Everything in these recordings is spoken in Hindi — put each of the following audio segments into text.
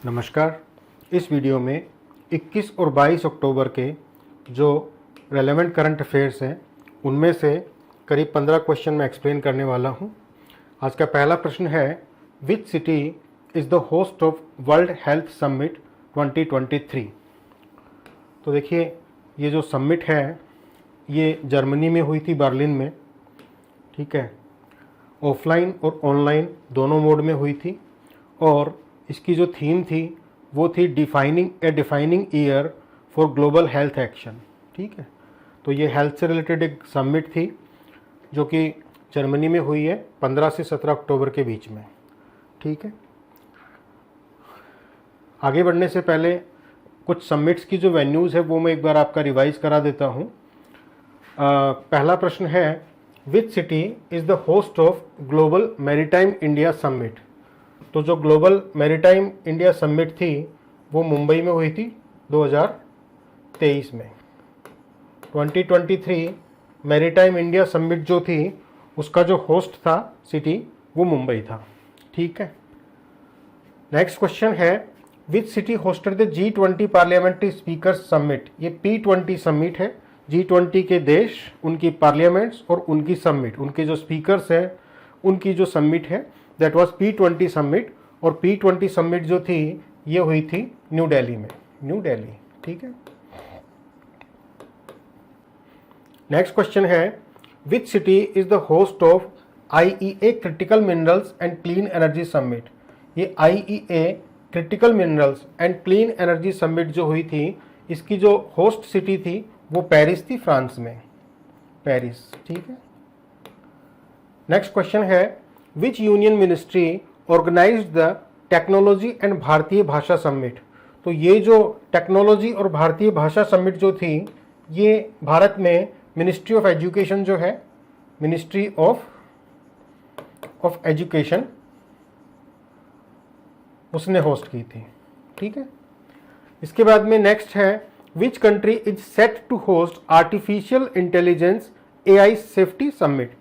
नमस्कार। इस वीडियो में 21 और 22 अक्टूबर के जो रेलेवेंट करंट अफेयर्स हैं उनमें से करीब 15 क्वेश्चन मैं एक्सप्लेन करने वाला हूं। आज का पहला प्रश्न है, which city is the host of world health summit 2023। तो देखिए, ये जो समिट है ये जर्मनी में हुई थी, बर्लिन में। ठीक है, ऑफलाइन और ऑनलाइन दोनों मोड में हुई थी और इसकी जो थीम थी वो थी defining year for global health action. ठीक है, तो ये हेल्थ से रिलेटेड एक समिट थी जो कि जर्मनी में हुई है 15 से 17 अक्टूबर के बीच में। ठीक है, आगे बढ़ने से पहले कुछ समिट्स की जो वेन्यूज़ है वो मैं एक बार आपका रिवाइज करा देता हूँ। पहला प्रश्न है, which city is the host of global maritime India summit. तो जो ग्लोबल मैरीटाइम इंडिया समिट थी वो मुंबई में हुई थी 2023 में। 2023 मैरीटाइम इंडिया समिट जो थी उसका जो होस्ट था सिटी वो मुंबई था। ठीक है, नेक्स्ट क्वेश्चन है, which city hosted the G20 parliamentary speakers summit. ये P20 समिट है, G20 के देश, उनकी पार्लियामेंट्स और उनकी समिट, उनके जो स्पीकर्स हैं उनकी जो समिट है दैट वाज P20 समिट। और P20 समिट जो थी ये हुई थी न्यू दिल्ली में, न्यू दिल्ली। ठीक है, नेक्स्ट क्वेश्चन है, which city is the host of IEA critical minerals and clean energy summit. ये IEA critical minerals and clean energy summit जो हुई थी इसकी जो होस्ट सिटी थी वो पेरिस थी, फ्रांस में, पेरिस। ठीक है, नेक्स्ट क्वेश्चन है, which union ministry organised the technology and Bharatiya Bhasha summit. तो ये जो टेक्नोलॉजी और भारतीय भाषा समिट जो थी ये भारत में मिनिस्ट्री ऑफ एजुकेशन जो है, मिनिस्ट्री ऑफ एजुकेशन, उसने होस्ट की थी। ठीक है, इसके बाद में नेक्स्ट है, which country is set to host artificial intelligence AI safety summit.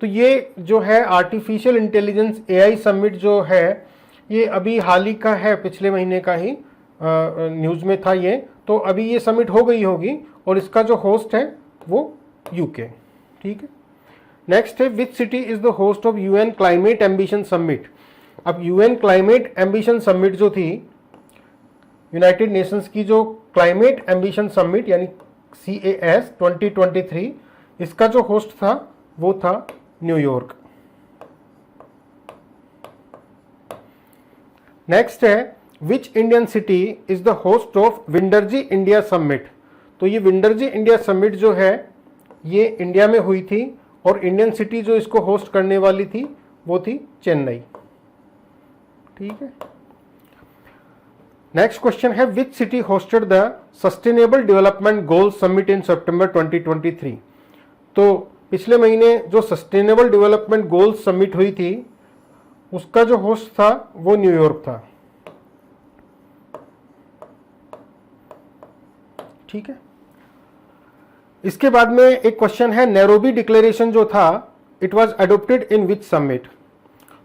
तो ये जो है आर्टिफिशियल इंटेलिजेंस AI समिट जो है ये अभी हाल ही का है, पिछले महीने का ही न्यूज़ में था ये। तो अभी ये समिट हो गई होगी और इसका जो होस्ट है वो UK। ठीक है, नेक्स्ट है, which city is the host of UN climate ambition summit. अब UN क्लाइमेट एम्बिशन समिट जो थी, यूनाइटेड नेशंस की जो क्लाइमेट एम्बिशन समिट यानी CAS 2023, इसका जो होस्ट था वो था न्यूयॉर्क। नेक्स्ट है, which Indian city is the host of विंडरजी इंडिया समिट। तो ये विंडरजी इंडिया समिट जो है ये इंडिया में हुई थी और इंडियन सिटी जो इसको होस्ट करने वाली थी वो थी चेन्नई। ठीक है, नेक्स्ट क्वेश्चन है, which city hosted the sustainable development goal summit in सितंबर 2023। तो पिछले महीने जो सस्टेनेबल डेवलपमेंट गोल्स समिट हुई थी उसका जो होस्ट था वो न्यूयॉर्क था। ठीक है, इसके बाद में एक क्वेश्चन है, नैरोबी डिक्लेरेशन जो था it was adopted in which summit.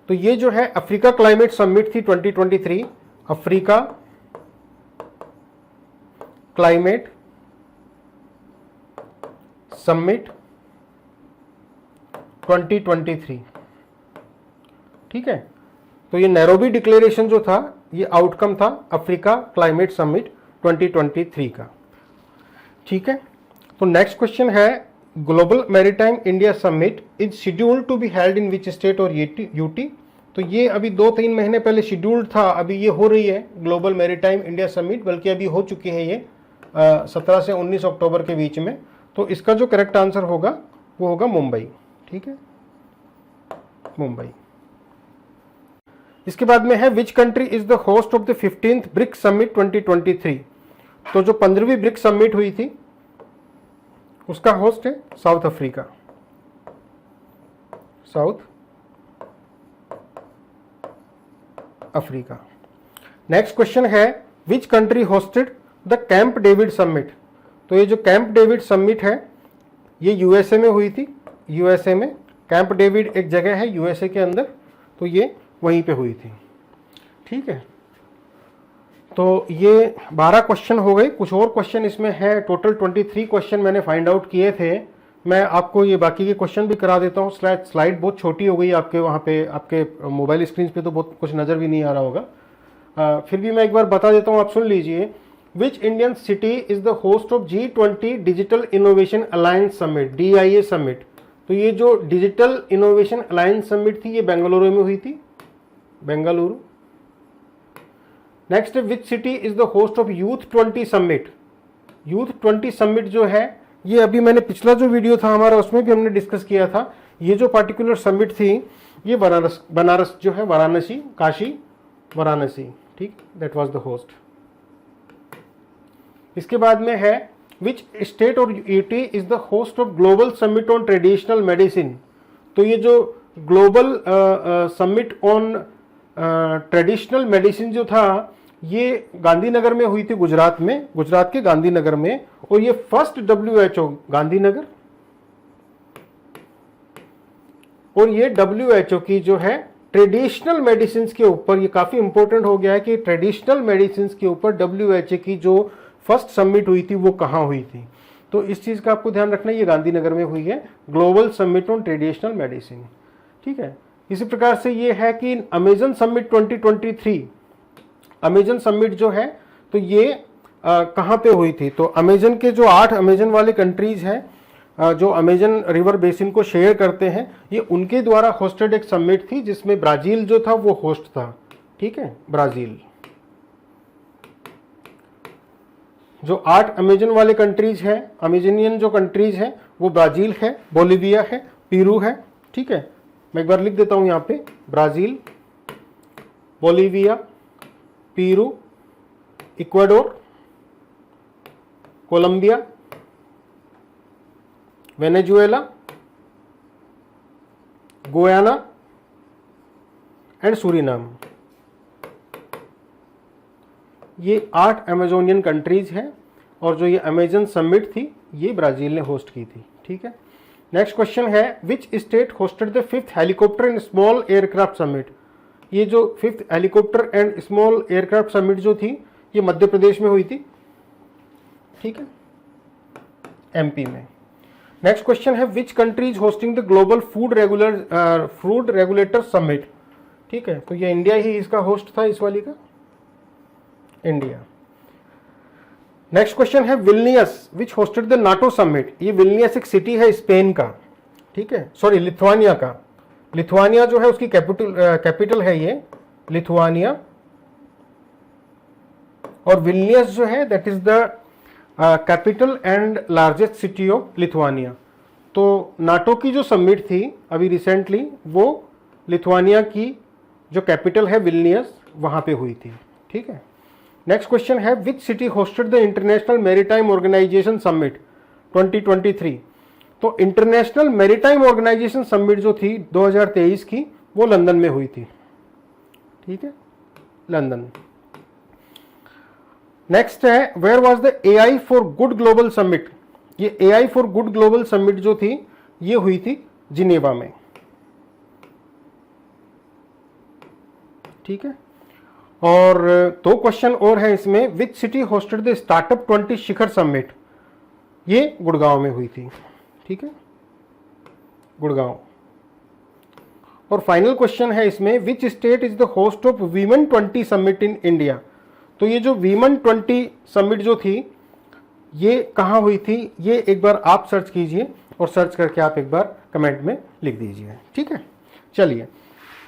तो ये जो है अफ्रीका क्लाइमेट समिट थी 2023, अफ्रीका क्लाइमेट समिट 2023। ठीक है, तो ये नैरोबी डिक्लेरेशन जो था ये आउटकम था अफ्रीका क्लाइमेट समिट 2023 का। ठीक है, तो नेक्स्ट क्वेश्चन है, global maritime India summit is scheduled to be held in which state और UT। तो ये अभी 2-3 महीने पहले शेड्यूल्ड था, अभी ये हो रही है ग्लोबल मैरीटाइम इंडिया समिट, बल्कि अभी हो चुकी है ये 17 से 19 अक्टूबर के बीच में। तो इसका जो करेक्ट आंसर होगा वो होगा मुंबई। ठीक है, मुंबई। इसके बाद में है, which country is the host of the 15th BRICS summit 2023। तो जो 15वीं ब्रिक्स समिट हुई थी उसका होस्ट है South Africa, South Africa. Next question है, which country hosted the Camp David summit. तो ये जो कैंप डेविड समिट है ये USA में हुई थी, USA में कैंप डेविड एक जगह है USA के अंदर, तो ये वहीं पे हुई थी। ठीक है, तो ये 12 क्वेश्चन हो गए, कुछ और क्वेश्चन इसमें है, टोटल 23 क्वेश्चन मैंने फाइंड आउट किए थे। मैं आपको ये बाकी के क्वेश्चन भी करा देता हूँ। स्लाइड बहुत छोटी हो गई आपके वहाँ पे, आपके मोबाइल स्क्रीन पे तो बहुत कुछ नज़र भी नहीं आ रहा होगा। फिर भी मैं एक बार बता देता हूँ, आप सुन लीजिए। विच Indian city is the host of G20 digital innovation alliance summit, DIA summit. तो ये जो डिजिटल इनोवेशन अलायंस समिट थी ये बेंगलुरु में हुई थी, Bengaluru. Next, which city is the host of youth 20 summit. Youth 20 summit जो है ये अभी मैंने पिछला जो वीडियो था हमारा उसमें भी हमने डिस्कस किया था। ये जो पार्टिकुलर समिट थी ये बनारस जो है, वाराणसी, काशी वाराणसी, ठीक, दैट वाज द होस्ट। इसके बाद में है विच स्टेट और UT is the host of global summit on traditional medicine. तो ये जो global summit on traditional medicine जो था ये गांधीनगर में हुई थी, गुजरात में, गुजरात के गांधीनगर में। और ये फर्स्ट WHO गांधीनगर, और ये WHO की जो है ट्रेडिशनल मेडिसिन के ऊपर, ये काफी इंपॉर्टेंट हो गया है कि ट्रेडिशनल मेडिसिन के ऊपर WHO की जो फर्स्ट समिट हुई थी वो कहाँ हुई थी। तो इस चीज का आपको ध्यान रखना है, ये गांधीनगर में हुई है, global summit on traditional medicine, ठीक है। इसी प्रकार से ये है कि अमेजन समिट 2023, अमेजन समिट जो है तो ये कहाँ पे हुई थी। तो अमेजन के जो 8 अमेजन वाले कंट्रीज हैं जो अमेजन रिवर बेसिन को शेयर करते हैं, ये उनके द्वारा होस्टेड एक समिट थी जिसमें ब्राजील जो था वो होस्ट था, ठीक है, ब्राजील। जो 8 अमेजन वाले कंट्रीज हैं, अमेजनियन जो कंट्रीज हैं वो ब्राजील है, बोलिविया है, पेरू है, ठीक है। मैं एक बार लिख देता हूं यहां पे, Brazil, Bolivia, Peru, Ecuador, Colombia, Venezuela, Guyana and Suriname. ये 8 अमेजोनियन कंट्रीज हैं और जो ये अमेजन समिट थी ये ब्राजील ने होस्ट की थी, ठीक है। नेक्स्ट क्वेश्चन है which state hosted the 5th helicopter and small aircraft summit. ये जो 5th helicopter and small aircraft summit जो थी ये मध्य प्रदेश में हुई थी, ठीक है, MP में। नेक्स्ट क्वेश्चन है which country is hosting the global food regulator summit, ठीक है। तो ये इंडिया ही इसका होस्ट था, इस वाली का इंडिया। नेक्स्ट क्वेश्चन है Vilnius which hosted the NATO summit. ये विल्नियस एक सिटी है स्पेन का, ठीक है, सॉरी लिथुआनिया का। लिथुआनिया जो है उसकी कैपिटल है ये लिथुआनिया, और विल्नियस जो है that is the capital and largest city of Lithuania. तो नाटो की जो समिट थी अभी रिसेंटली वो लिथुआनिया की जो कैपिटल है विल्नियस वहां पे हुई थी, ठीक है। नेक्स्ट क्वेश्चन है which city hosted the international maritime organisation summit 2023। तो इंटरनेशनल मैरीटाइम ऑर्गेनाइजेशन समिट जो थी 2023 की वो लंदन में हुई थी, ठीक है, लंदन। नेक्स्ट है where was the AI for good global summit. ये AI for good global summit जो थी ये हुई थी जिनेवा में, ठीक है। और 2 क्वेश्चन और है इसमें, विच city hosted the startup 20 Shikhar summit. ये गुड़गांव में हुई थी, ठीक है, गुड़गांव। और फाइनल क्वेश्चन है इसमें which state is the host of women 20 summit in India. तो ये जो वीमेन 20 समिट जो थी ये कहाँ हुई थी, ये एक बार आप सर्च कीजिए और सर्च करके आप एक बार कमेंट में लिख दीजिए, ठीक है। चलिए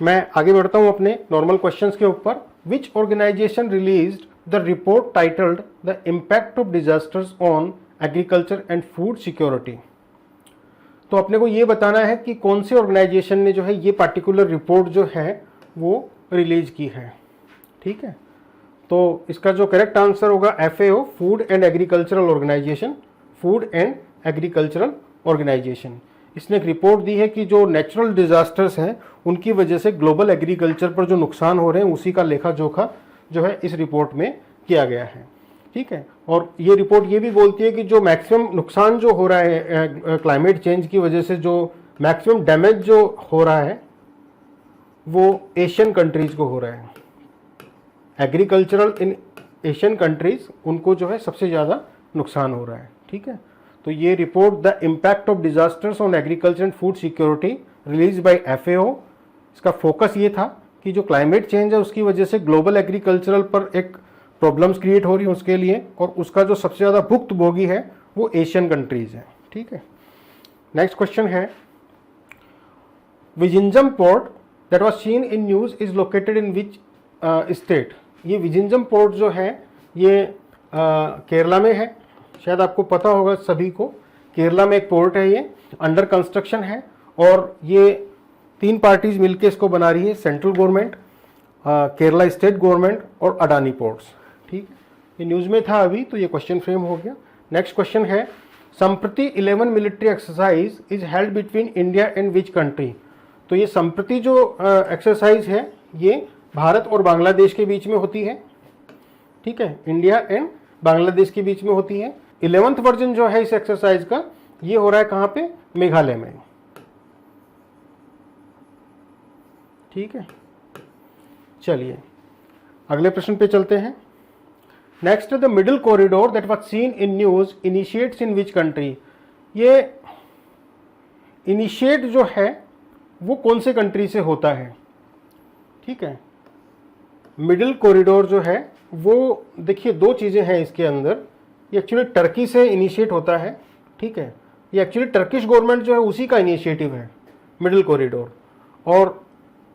मैं आगे बढ़ता हूँ अपने नॉर्मल क्वेश्चंस के ऊपर। Which organisation released the report titled the impact of disasters on agriculture and food security. तो अपने को ये बताना है कि कौन से ऑर्गेनाइजेशन ने जो है ये पार्टिकुलर रिपोर्ट जो है वो रिलीज की है, ठीक है। तो इसका जो करेक्ट आंसर होगा FAO, food and agricultural organisation, food and agricultural organisation. इसने एक रिपोर्ट दी है कि जो नेचुरल डिजास्टर्स हैं उनकी वजह से ग्लोबल एग्रीकल्चर पर जो नुकसान हो रहे हैं उसी का लेखा जोखा जो है इस रिपोर्ट में किया गया है, ठीक है। और ये रिपोर्ट ये भी बोलती है कि जो मैक्सिमम नुकसान जो हो रहा है क्लाइमेट चेंज की वजह से, जो मैक्सिमम डैमेज जो हो रहा है वो एशियन कंट्रीज को हो रहा है। एग्रीकल्चरल इन एशियन कंट्रीज, उनको जो है सबसे ज़्यादा नुकसान हो रहा है। ठीक है, तो ये report the impact of disasters on agriculture and food security release by FAO, इसका फोकस ये था कि जो क्लाइमेट चेंज है उसकी वजह से ग्लोबल एग्रीकल्चरल पर एक प्रॉब्लम्स क्रिएट हो रही है उसके लिए, और उसका जो सबसे ज़्यादा भुक्तभोगी है वो एशियन कंट्रीज है। ठीक है, नेक्स्ट क्वेश्चन है, Vizhinjam port that was seen in news is located in which state. ये विजिंजम पोर्ट जो है ये केरला में है, शायद आपको पता होगा सभी को। केरला में एक पोर्ट है, ये अंडर कंस्ट्रक्शन है, और ये 3 पार्टीज मिलकर इसको बना रही है, central government, Kerala state government और अडानी पोर्ट्स। ठीक, ये न्यूज़ में था अभी, तो ये क्वेश्चन फ्रेम हो गया। नेक्स्ट क्वेश्चन है, संप्रति 11 military exercise is held between India and which country. तो ये संप्रति जो एक्सरसाइज है ये भारत और बांग्लादेश के बीच में होती है। ठीक है, इंडिया एंड बांग्लादेश के बीच में होती है। 11th वर्जन जो है इस एक्सरसाइज का ये हो रहा है कहाँ पे, मेघालय में। ठीक है, चलिए अगले प्रश्न पे चलते हैं। Next, the middle corridor that was seen in news initiates in which country. ये इनिशिएट जो है वो कौन से कंट्री से होता है। ठीक है, मिडिल कॉरिडोर जो है वो देखिए 2 चीज़ें हैं इसके अंदर। ये एक्चुअली टर्की से इनिशिएट होता है। ठीक है, ये एक्चुअली टर्किश गवर्नमेंट जो है उसी का इनिशिएटिव है मिडिल कॉरिडोर, और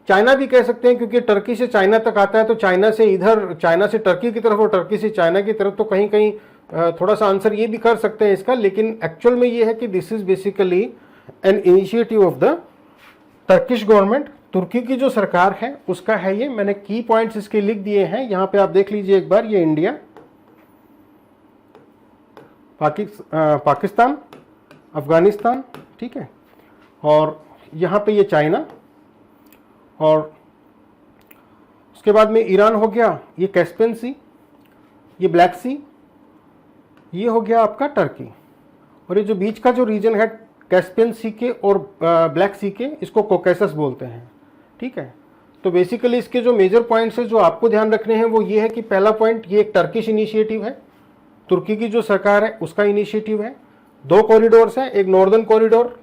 चाइना भी कह सकते हैं क्योंकि टर्की से चाइना तक आता है, तो चाइना से इधर, चाइना से टर्की की तरफ और टर्की से चाइना की तरफ, तो कहीं कहीं थोड़ा सा आंसर ये भी कर सकते हैं इसका, लेकिन एक्चुअल में ये है कि this is basically an initiative of the Turkish government. तुर्की की जो सरकार है उसका है ये। मैंने की पॉइंट्स इसके लिख दिए हैं, यहाँ पे आप देख लीजिए एक बार। ये इंडिया, पाकिस्तान, अफगानिस्तान, ठीक है, और यहाँ पे ये चाइना, और उसके बाद में ईरान हो गया, ये कैस्पियन सी, ये ब्लैक सी, ये हो गया आपका टर्की, और ये जो बीच का जो रीजन है कैस्पियन सी के और ब्लैक सी के, इसको कोकेसस बोलते हैं। ठीक है, तो बेसिकली इसके जो मेजर पॉइंट्स है जो आपको ध्यान रखने हैं वो ये है कि पहला पॉइंट, ये एक टर्किश इनिशिएटिव है, तुर्की की जो सरकार है उसका इनिशिएटिव है। 2 कॉरिडोर्स हैं, एक नॉर्दर्न कॉरिडोर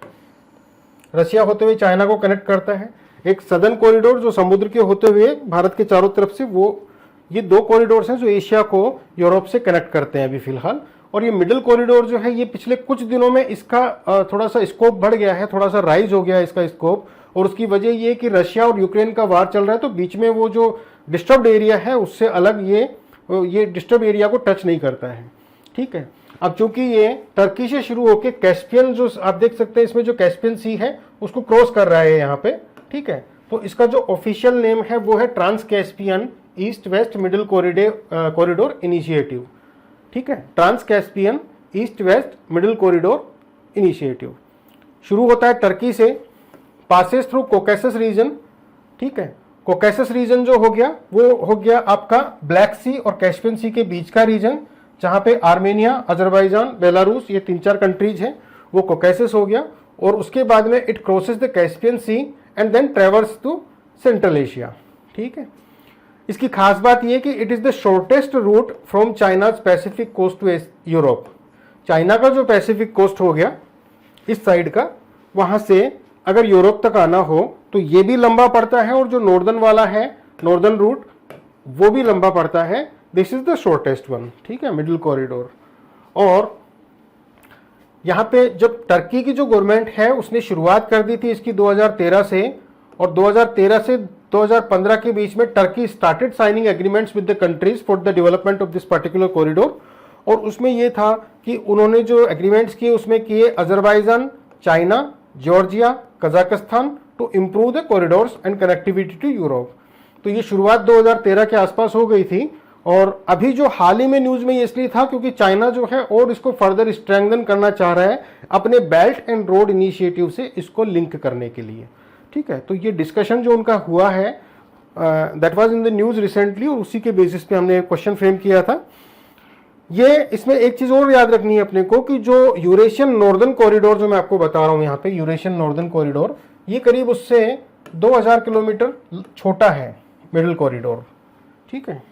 रशिया होते हुए चाइना को कनेक्ट करता है, एक सदर्न कॉरिडोर जो समुद्र के होते हुए भारत के चारों तरफ से, वो ये 2 कॉरिडोर्स हैं जो एशिया को यूरोप से कनेक्ट करते हैं अभी फिलहाल। और ये मिडिल कॉरिडोर जो है ये पिछले कुछ दिनों में इसका थोड़ा सा स्कोप बढ़ गया है, थोड़ा सा राइज हो गया है इसका स्कोप, और उसकी वजह ये कि रशिया और यूक्रेन का वार चल रहा है, तो बीच में वो जो डिस्टर्ब्ड एरिया है उससे अलग ये डिस्टर्ब एरिया को टच नहीं करता है। ठीक है, अब चूंकि ये टर्की से शुरू होकर कैस्पियन, जो आप देख सकते हैं इसमें जो कैस्पियन सी है उसको क्रॉस कर रहा है यहाँ पे। ठीक है, तो इसका जो ऑफिशियल नेम है वो है trans Caspian east west middle corridor initiative. ठीक है, trans Caspian east west middle corridor initiative शुरू होता है टर्की से, पासेस थ्रू कोकेसस रीजन। ठीक है, कोकेसस रीजन जो हो गया वो हो गया आपका ब्लैक सी और कैस्पियन सी के बीच का रीजन, जहां पे आर्मेनिया, अजरबैजान, बेलारूस, ये 3-4 कंट्रीज हैं, वो कोकेसस हो गया। और उसके बाद में it crosses the Caspian sea and then traverse to central Asia. ठीक है, इसकी खास बात यह कि it is the shortest route from China's Pacific coast to Europe. China का जो पैसिफिक कोस्ट हो गया इस साइड का, वहां से अगर यूरोप तक आना हो तो ये भी लंबा पड़ता है, और जो नॉर्दर्न वाला है, नॉर्दर्न रूट, वो भी लंबा पड़ता है। This is the shortest one. ठीक है, मिडिल कॉरिडोर। और यहाँ पे जब टर्की की जो गवर्नमेंट है उसने शुरुआत कर दी थी इसकी 2013 से, और 2013 से 2015 के बीच में Turkey started signing agreements with the countries for the development of this particular corridor. और उसमें ये था कि उन्होंने जो एग्रीमेंट्स किए उसमें किए Azerbaijan, China, Georgia, Kazakhstan to improve the corridors and connectivity to Europe. तो ये शुरुआत 2013 के आसपास हो गई थी, और अभी जो हाल ही में न्यूज में ये इसलिए था क्योंकि चाइना जो है और इसको फर्दर स्ट्रेंथन करना चाह रहा है अपने बेल्ट एंड रोड इनिशिएटिव से इसको लिंक करने के लिए। ठीक है, तो ये डिस्कशन जो उनका हुआ है that was in the news recently, और उसी के बेसिस पे हमने क्वेश्चन फ्रेम किया था। ये इसमें एक चीज और याद रखनी है अपने को कि जो यूरेशियन नॉर्दर्न कॉरिडोर जो मैं आपको बता रहा हूं यहाँ पे, यूरेशियन नॉर्दर्न कॉरिडोर, ये करीब उससे 2000 किलोमीटर छोटा है मिडिल कॉरिडोर। ठीक है,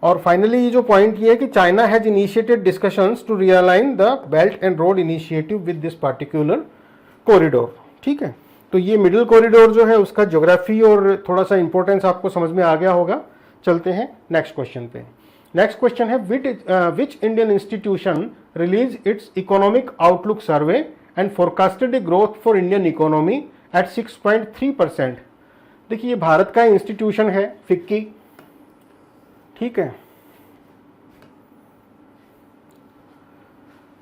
और फाइनली ये जो पॉइंट ये है कि China has initiated discussions to realign the belt and road initiative with this particular corridor. ठीक है, तो ये मिडिल कॉरिडोर जो है उसका ज्योग्राफी और थोड़ा सा इंपॉर्टेंस आपको समझ में आ गया होगा। चलते हैं नेक्स्ट क्वेश्चन पे। नेक्स्ट क्वेश्चन है which Indian institution release it's economic outlook survey and forecasted a growth for Indian economy eight 6.3%। देखिए ये भारत का इंस्टीट्यूशन है फिक्की। ठीक है,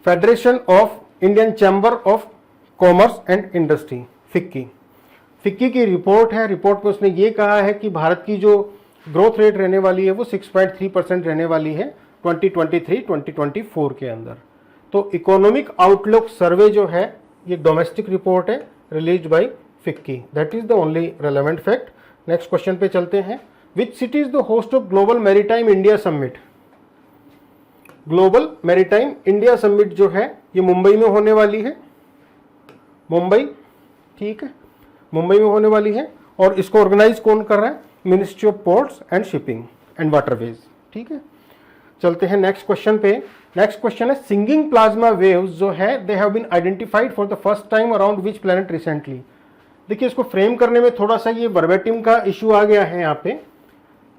federation of Indian chamber of commerce and industry, FICCI. FICCI की रिपोर्ट है। रिपोर्ट में उसने ये कहा है कि भारत की जो ग्रोथ रेट रहने वाली है वो 6.3% रहने वाली है 2023-2024 के अंदर। तो इकोनॉमिक आउटलुक सर्वे जो है ये डोमेस्टिक रिपोर्ट है released by FICCI. That is the only relevant fact. Next question पे चलते हैं। Which city is the host of global maritime India summit? Global maritime India summit जो है ये मुंबई में होने वाली है। मुंबई, ठीक है, मुंबई में होने वाली है। और इसको ऑर्गेनाइज कौन कर रहा है? Ministry of ports and shipping and waterways. ठीक है, चलते हैं नेक्स्ट क्वेश्चन पे। नेक्स्ट क्वेश्चन है सिंगिंग प्लाज्मा वेव्स जो है they have been identified for the first time around which planet recently. देखिए इसको फ्रेम करने में थोड़ा सा ये वर्बेटिम का इश्यू आ गया है यहाँ पे।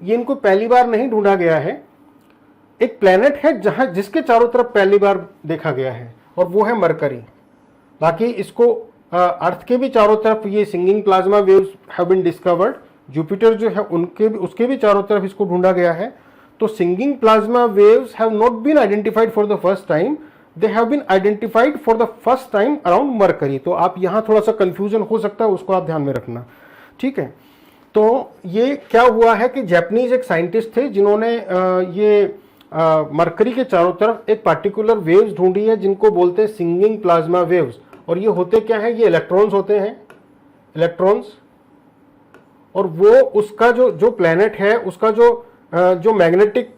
ये इनको पहली बार नहीं ढूंढा गया है। एक प्लैनेट है जहां जिसके चारों तरफ पहली बार देखा गया है और वो है मरकरी। बाकी इसको अर्थ के भी चारों तरफ ये singing plasma waves have been discovered. Jupiter जो है उसके भी चारों तरफ इसको ढूंढा गया है। तो singing plasma waves have not been identified for the first time, they have been identified for the first time around Mercury. तो आप यहां थोड़ा सा कंफ्यूजन हो सकता है, उसको आप ध्यान में रखना। ठीक है, तो ये क्या हुआ है कि जापानीज एक साइंटिस्ट थे जिन्होंने ये मरकरी के चारों तरफ एक पार्टिकुलर वेव्स ढूंढी है जिनको बोलते हैं सिंगिंग प्लाज्मा वेव्स। और ये होते क्या है? ये इलेक्ट्रॉन्स होते हैं, इलेक्ट्रॉन्स। और वो उसका जो प्लैनेट है उसका जो मैग्नेटिक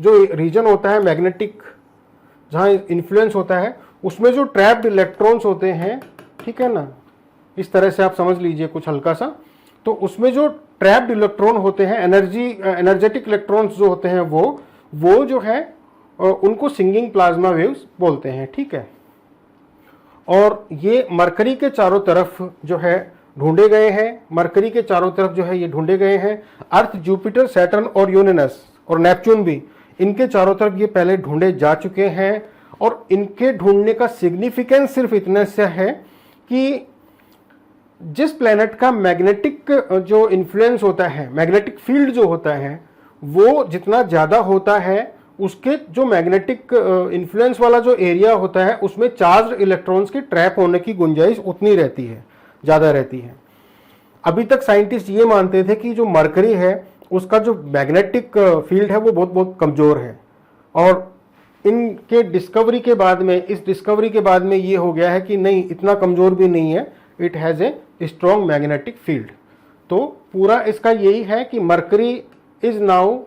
जो रीजन होता है, मैग्नेटिक जहाँ इन्फ्लुएंस होता है, उसमें जो ट्रैप्ड इलेक्ट्रॉन्स होते हैं, ठीक है ना, इस तरह से आप समझ लीजिए कुछ हल्का सा। तो उसमें जो ट्रैप्ड इलेक्ट्रॉन होते हैं, एनर्जेटिक इलेक्ट्रॉन्स जो होते हैं वो जो है उनको सिंगिंग प्लाज्मा वेव्स बोलते हैं। ठीक है, और ये मरकरी के चारों तरफ जो है ढूंढे गए हैं। मरकरी के चारों तरफ जो है ये ढूंढे गए हैं। अर्थ, जुपिटर, सैटर्न और यूरेनस और नेपच्यून भी, इनके चारों तरफ ये पहले ढूंढे जा चुके हैं। और इनके ढूंढने का सिग्निफिकेंस सिर्फ इतने से है कि जिस प्लैनेट का मैग्नेटिक जो इन्फ्लुएंस होता है, मैग्नेटिक फील्ड जो होता है, वो जितना ज़्यादा होता है, उसके जो मैग्नेटिक इन्फ्लुएंस वाला जो एरिया होता है उसमें चार्ज इलेक्ट्रॉन्स के ट्रैप होने की गुंजाइश उतनी रहती है, ज़्यादा रहती है। अभी तक साइंटिस्ट ये मानते थे कि जो मरकरी है उसका जो मैग्नेटिक फील्ड है वो बहुत बहुत कमज़ोर है। और इनके डिस्कवरी के बाद में, इस डिस्कवरी के बाद में ये हो गया है कि नहीं, इतना कमज़ोर भी नहीं है, it has a strong magnetic field. तो पूरा इसका यही है कि Mercury is now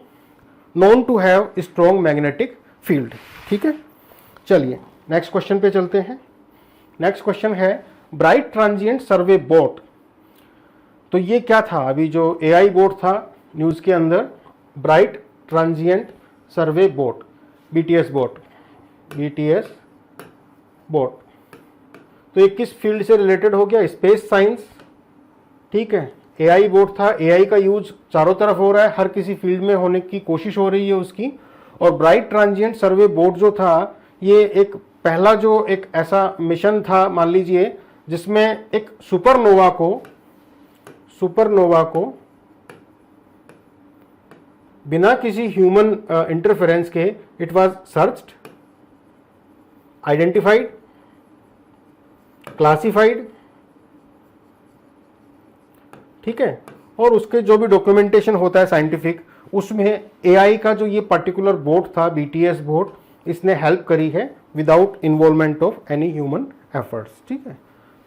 known to have strong magnetic field. ठीक है, चलिए नेक्स्ट क्वेश्चन पे चलते हैं। नेक्स्ट क्वेश्चन है ब्राइट ट्रांजिएंट सर्वे बोट। तो ये क्या था? अभी जो एआई बोट था न्यूज़ के अंदर, bright transient survey bot, BTS bot, BTS bot. तो ये किस फील्ड से रिलेटेड हो गया? Space science. ठीक है, एआई बोट था, एआई का यूज चारों तरफ हो रहा है, हर किसी फील्ड में होने की कोशिश हो रही है उसकी। और ब्राइट ट्रांजिएंट सर्वे बोट जो था, ये एक पहला जो एक ऐसा मिशन था, मान लीजिए, जिसमें एक सुपरनोवा को बिना किसी ह्यूमन इंटरफेरेंस के it was searched, identified, classified, ठीक है, और उसके जो भी डॉक्यूमेंटेशन होता है साइंटिफिक, उसमें एआई का जो ये पर्टिकुलर बोट था, बीटीएस बोट, इसने हेल्प करी है without involvement of any human efforts. ठीक है,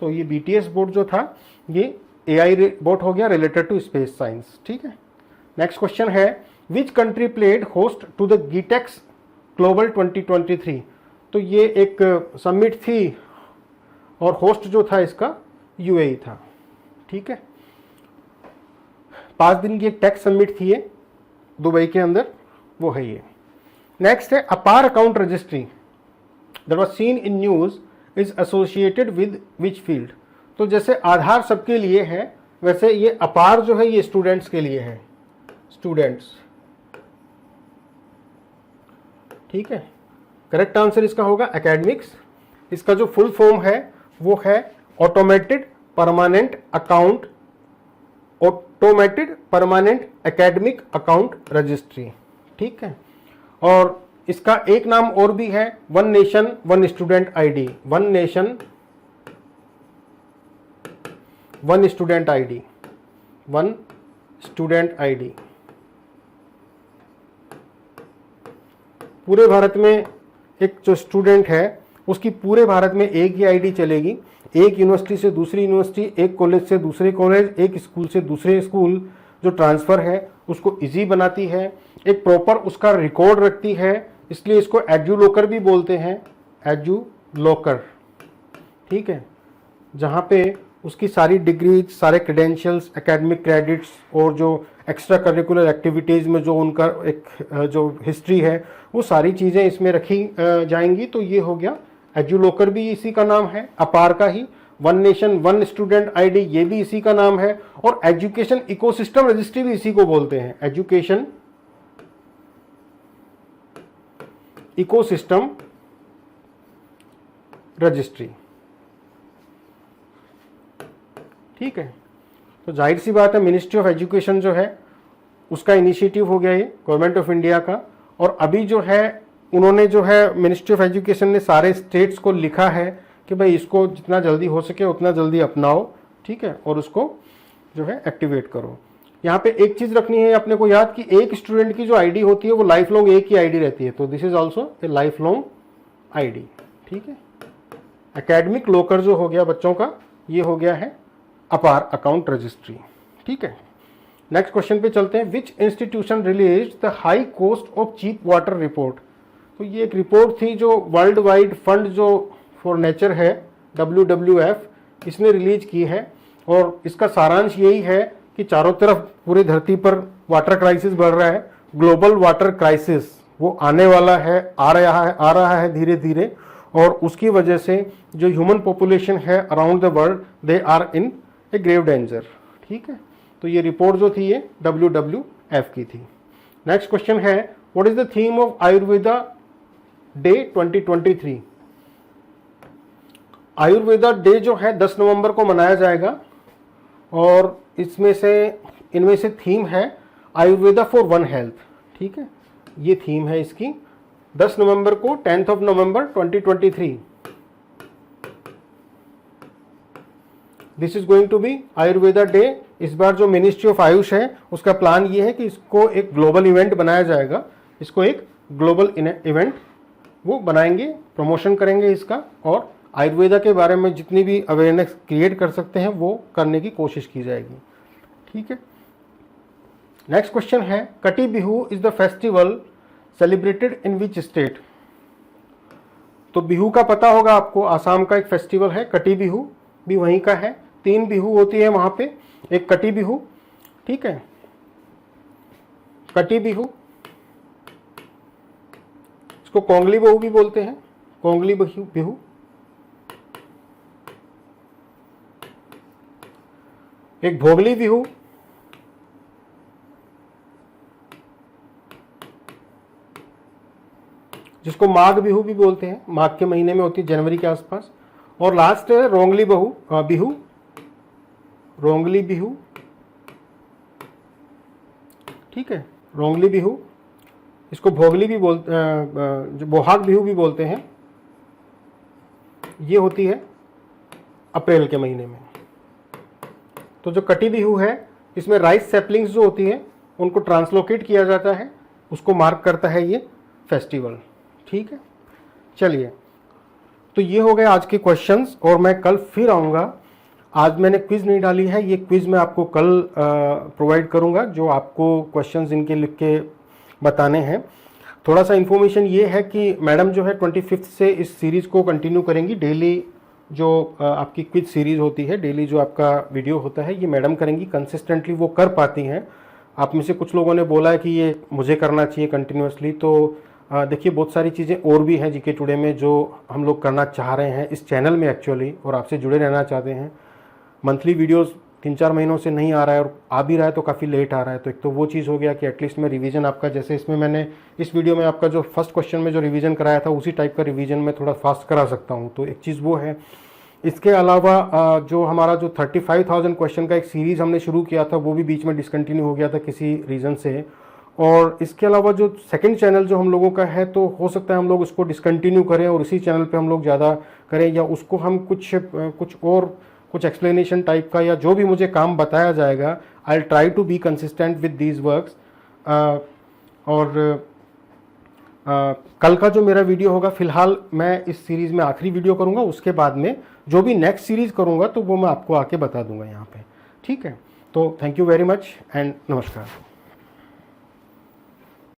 तो ये बीटीएस बोट जो था ये एआई बोट हो गया रिलेटेड टू स्पेस साइंस। ठीक है, नेक्स्ट क्वेश्चन है which country played host to the GITEX global 2023। तो ये एक समिट थी और होस्ट जो था इसका यूएई था। ठीक है, 5 दिन की एक टेक समिट थी ये दुबई के अंदर, वो है ये। नेक्स्ट है अपार account registry that was seen in news is associated with which field. तो जैसे आधार सबके लिए है, वैसे ये अपार जो है ये स्टूडेंट्स के लिए है, स्टूडेंट्स। ठीक है, करेक्ट आंसर इसका होगा एकेडमिक्स। इसका जो फुल फॉर्म है वो है automated permanent account, automated permanent academic account registry. ठीक है, और इसका एक नाम और भी है, one nation one student ID, one nation one student ID, one student ID. पूरे भारत में एक जो स्टूडेंट है उसकी पूरे भारत में एक ही आईडी चलेगी। एक यूनिवर्सिटी से दूसरी यूनिवर्सिटी, एक कॉलेज से दूसरे कॉलेज, एक स्कूल से दूसरे स्कूल जो ट्रांसफ़र है उसको इजी बनाती है, एक प्रॉपर उसका रिकॉर्ड रखती है, इसलिए इसको एजू लॉकर भी बोलते हैं, एजू लॉकर। ठीक है, जहाँ पे उसकी सारी डिग्रीज, सारे क्रेडेंशियल्स, एकेडमिक क्रेडिट्स और जो एक्स्ट्रा करिकुलर एक्टिविटीज़ में जो उनका एक जो हिस्ट्री है वो सारी चीज़ें इसमें रखी जाएंगी। तो ये हो गया एजू लॉकर, भी इसी का नाम है, अपार का ही। One nation one student ID ये भी इसी का नाम है, और एजुकेशन इकोसिस्टम रजिस्ट्री भी इसी को बोलते हैं, एजुकेशन इकोसिस्टम रजिस्ट्री। ठीक है, तो जाहिर सी बात है मिनिस्ट्री ऑफ एजुकेशन जो है उसका इनिशिएटिव हो गया ये गवर्नमेंट ऑफ इंडिया का, और अभी जो है उन्होंने जो है मिनिस्ट्री ऑफ एजुकेशन ने सारे स्टेट्स को लिखा है कि भाई इसको जितना जल्दी हो सके उतना जल्दी अपनाओ। ठीक है, और उसको जो है एक्टिवेट करो। यहाँ पे एक चीज़ रखनी है अपने को याद कि एक स्टूडेंट की जो आईडी होती है वो लाइफ लॉन्ग एक ही आईडी रहती है, तो this is also a life long ID. ठीक है, एकेडमिक लॉकर जो हो गया बच्चों का, ये हो गया है अपार अकाउंट रजिस्ट्री। ठीक है, नेक्स्ट क्वेश्चन पे चलते हैं। Which institution release the high cost of cheap water report. तो ये एक रिपोर्ट थी जो वर्ल्ड वाइड फंड जो फॉर नेचर है WWF, इसने रिलीज की है, और इसका सारांश यही है कि चारों तरफ पूरी धरती पर वाटर क्राइसिस बढ़ रहा है, ग्लोबल वाटर क्राइसिस वो आने वाला है, आ रहा है धीरे धीरे, और उसकी वजह से जो ह्यूमन पॉपुलेशन है around the world they are in a grave danger. ठीक है, तो ये रिपोर्ट जो थी ये WWF की थी। नेक्स्ट क्वेश्चन है, what is the theme of Ayurveda day 2023। Ayurveda day जो है 10 नवंबर को मनाया जाएगा, और इनमें से थीम है आयुर्वेदा फॉर वन हेल्थ। ठीक है, ये थीम है इसकी 10 नवंबर को, 10th of November 2023। This is going to be Ayurveda day. इस बार जो मिनिस्ट्री ऑफ आयुष है उसका प्लान ये है कि इसको एक ग्लोबल इवेंट बनाया जाएगा, इसको एक ग्लोबल इवेंट वो बनाएंगे, प्रमोशन करेंगे इसका, और आयुर्वेदा के बारे में जितनी भी अवेयरनेस क्रिएट कर सकते हैं वो करने की कोशिश की जाएगी। ठीक है, नेक्स्ट क्वेश्चन है, कटी Bihu is the festival celebrated in which state. तो बिहू का पता होगा आपको, आसाम का एक फेस्टिवल है, कटी बिहू भी वहीं का है। 3 बिहू होती है वहां पे, एक कटी बिहू, ठीक है, कटी बिहू, इसको कोंगली बिहू भी बोलते हैं, कोंगली बिहू, एक भोगली बिहू, जिसको माघ बिहू भी बोलते हैं, माघ के महीने में होती है, जनवरी के आसपास, और लास्ट है रोंगली बिहू, रोंगली बिहू। ठीक है, रोंगली बिहू, इसको भोगली भी बोलते, जो बोहाग बिहू भी बोलते हैं, ये होती है अप्रैल के महीने में। तो जो कटी बिहू है इसमें राइस सैपलिंग्स जो होती है उनको ट्रांसलोकेट किया जाता है, उसको मार्क करता है ये फेस्टिवल। ठीक है, चलिए, तो ये हो गए आज के क्वेश्चंस, और मैं कल फिर आऊँगा। आज मैंने क्विज़ नहीं डाली है, ये क्विज़ मैं आपको कल प्रोवाइड करूँगा, जो आपको क्वेश्चंस इनके लिख के बताने हैं। थोड़ा सा इन्फॉर्मेशन ये है कि मैडम जो है 25 से इस सीरीज़ को कंटिन्यू करेंगी। डेली जो आपकी क्विज सीरीज़ होती है, डेली जो आपका वीडियो होता है, ये मैडम करेंगी, कंसिस्टेंटली वो कर पाती हैं। आप में से कुछ लोगों ने बोला है कि ये मुझे करना चाहिए कंटिन्यूसली, तो देखिए बहुत सारी चीज़ें और भी हैं जीके टुडे में जो हम लोग करना चाह रहे हैं इस चैनल में एक्चुअली, और आपसे जुड़े रहना चाहते हैं। मंथली वीडियोस 3-4 महीनों से नहीं आ रहा है, और आ भी रहा है तो काफ़ी लेट आ रहा है। तो एक तो वो चीज़ हो गया कि एटलीस्ट मैं रिवीजन आपका, जैसे इसमें मैंने इस वीडियो में आपका जो फर्स्ट क्वेश्चन में जो रिवीजन कराया था उसी टाइप का रिवीजन मैं थोड़ा फास्ट करा सकता हूँ, तो एक चीज़ वो है। इसके अलावा जो हमारा जो 35,000 क्वेश्चन का एक सीरीज़ हमने शुरू किया था वो भी बीच में डिसकंटिन्यू हो गया था किसी रीज़न से। और इसके अलावा जो सेकंड चैनल जो हम लोगों का है, तो हो सकता है हम लोग उसको डिसकंटिन्यू करें और इसी चैनल पे हम लोग ज़्यादा करें, या उसको हम कुछ एक्सप्लेनेशन टाइप का या जो भी मुझे काम बताया जाएगा, I try to be consistent with these works. और कल का जो मेरा वीडियो होगा, फिलहाल मैं इस सीरीज़ में आखिरी वीडियो करूंगा, उसके बाद में जो भी नेक्स्ट सीरीज़ करूंगा तो वो मैं आपको आके बता दूंगा यहाँ पे, ठीक है। तो thank you very much and नमस्कार।